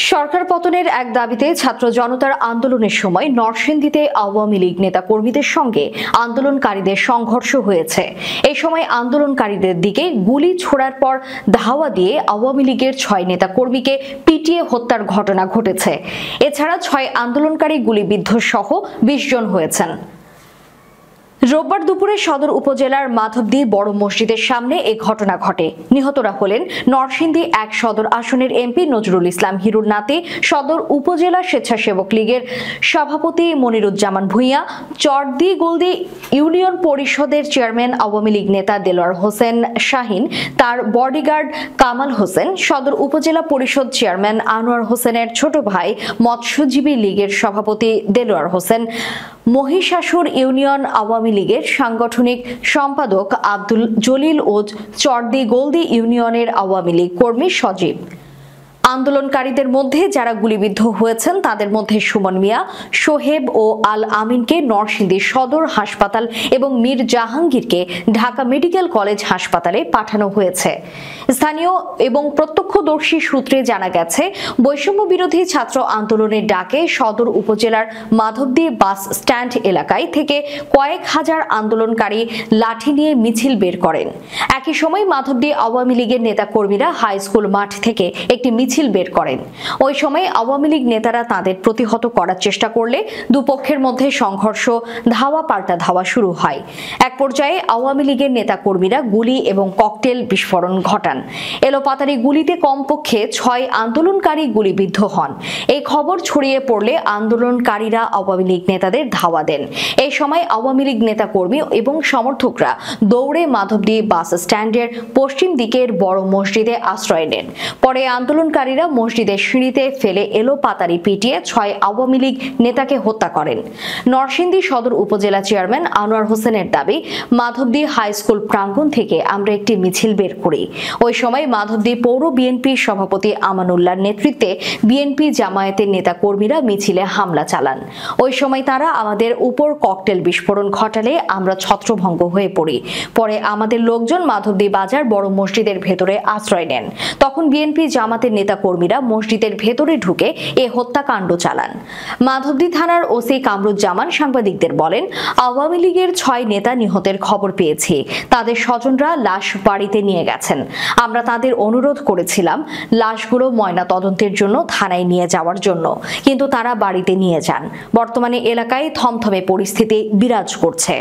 সরকার পতনের এক দাবিতে ছাত্র জনতার আন্দোলনের সময় নরসিংদীতে আওয়ামী লীগ নেতা কর্মীদের সঙ্গে আন্দোলনকারীদের সংঘর্ষ হয়েছে। এই সময় আন্দোলনকারীদের দিকে গুলি ছোড়ার পর ধাওয়া দিয়ে আওয়ামী লীগের 6 নেতা কর্মীকে পিটিয়ে হত্যার ঘটনা ঘটেছে। এছাড়া 6 আন্দোলনকারী গুলিবিদ্ধ সহ 20 জন হয়েছেন। রোববার দুপুরে সদর উপজেলার মাধবদী বড় মসজিদের সামনে এ ঘটনা ঘটে। নিহতরা হলেন নরসিংদী 1 সদর আসনের এমপি নজরুল ইসলাম হিরুর নাতি, সদর উপজেলা স্বেচ্ছাসেবক লীগের সভাপতি মনিরুজ্জামান ভূঁইয়া, চরদি গোলদি ইউনিয়ন পরিষদের চেয়ারম্যান আওয়ামী লীগ নেতা দেলোয়ার হোসেন শাহিন, তার বডিগার্ড কামাল হোসেন, সদর উপজেলা পরিষদ চেয়ারম্যান আনোয়ার হোসেনের ছোট ভাই মৎস্যজীবী লীগের সভাপতি দেলোয়ার হোসেন, মহিষাসুর ইউনিয়ন আওয়ামী লীগের সাংগঠনিক সম্পাদক আব্দুল জলিল ও চরদি গোলদি ইউনিয়নের আওয়ামী লীগ কর্মী সজীব। আন্দোলনকারীদের মধ্যে যারা গুলিবিদ্ধ হয়েছেন তাদের মধ্যে সুমন মিয়া, সোহেব ও আল আমিনকে নরসিংদী সদর হাসপাতাল এবং মীর জাহাঙ্গীরকে ঢাকা মেডিকেল কলেজ হাসপাতালে পাঠানো হয়েছে। স্থানীয় এবং প্রত্যক্ষদর্শী সূত্রে জানা গেছে, বৈষম্য বিরোধী ছাত্র আন্দোলনের ডাকে সদর উপজেলার মাধবদী বাস স্ট্যান্ড এলাকায় থেকে কয়েক হাজার আন্দোলনকারী লাঠি নিয়ে মিছিল বের করেন। একই সময় মাধবদী আওয়ামী লীগের নেতাকর্মীরা হাই স্কুল মাঠ থেকে একটি মিছিল বের করেন। ওই সময় আওয়ামী লীগ নেতারা তাদের প্রতিহত করার চেষ্টা করলে দুপক্ষের মধ্যে সংঘর্ষ, ধাওয়া পাল্টা ধাওয়া শুরু হয়। এক পর্যায়ে আওয়ামী লীগের নেতাকর্মীরা গুলি এবং ককটেল বিস্ফোরণ ঘটান। এলোপাতাড়ি গুলিতে কমপক্ষে 6 আন্দোলনকারী গুলিবিদ্ধ হন। এই খবর ছড়িয়ে পড়লে আন্দোলনকারীরা আওয়ামী লীগ নেতাদের ধাওয়া দেন। এই সময় আওয়ামী লীগ নেতাকর্মী এবং সমর্থকরা দৌড়ে মাধবদী বাস স্ট্যান্ডের পশ্চিম দিকের বড় মসজিদে আশ্রয় নেন। পরে আন্দোলনকারীরা মসজিদের সিঁড়িতে ফেলে এলোপাতাড়ি পিটিয়ে 6 আওয়ামী লীগ নেতাকে হত্যা করেন। নরসিংদী সদর উপজেলা চেয়ারম্যান আনোয়ার হোসেনের দাবি, মাধবদী হাই স্কুল প্রাঙ্গণ থেকে আমরা একটি মিছিল বের করি। ওই সময় মাধবদী পৌর বিএনপি সভাপতি আমানুল্লাহর নেতৃত্বে বিএনপি জামায়াতের নেতা কর্মীরা মিছিলে হামলা চালান। ওই সময় তারা আমাদের উপর ককটেল বিস্ফোরণ ঘটালে আমরা ছত্রভঙ্গ হয়ে পড়ি। পরে আমাদের লোকজন মাধবদী বাজার বড় মসজিদের ভেতরে আশ্রয় নেন। তখন বিএনপি জামাতের নেতা কর্মীরা মসজিদের ভেতরে ঢুকে এ হত্যাকাণ্ড চালান। মাধবদী থানার ওসি কামরুজ্জামান সাংবাদিকদের বলেন, আওয়ামী লীগের 6 নেতা নিহতের খবর পেয়েছি। তাদের স্বজনরা লাশ বাড়িতে নিয়ে গেছেন। আমরা তাদের অনুরোধ করেছিলাম লাশগুলো ময়না তদন্তের জন্য থানায় নিয়ে যাওয়ার জন্য, কিন্তু তারা বাড়িতে নিয়ে যান। বর্তমানে এলাকায় থমথমে পরিস্থিতি বিরাজ করছে।